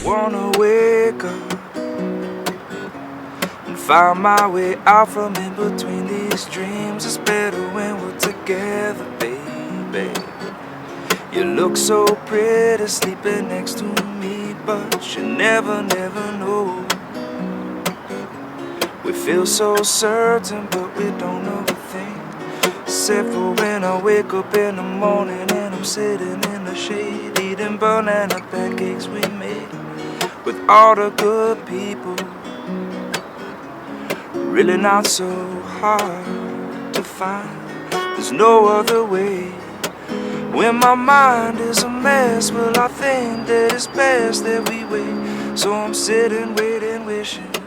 wanna wake up and find my way out from in between these dreams. It's better when we're together, baby. You look so pretty sleeping next to me, but you never know. We feel so certain, but we don't know a thing, except for when I wake up in the morning and I'm sitting in the shade eating banana pancakes we made with all the good people. Really not so hard to find. There's no other way. When my mind is a mess, well, I think that it's best that we wait. So I'm sitting, waiting, wishing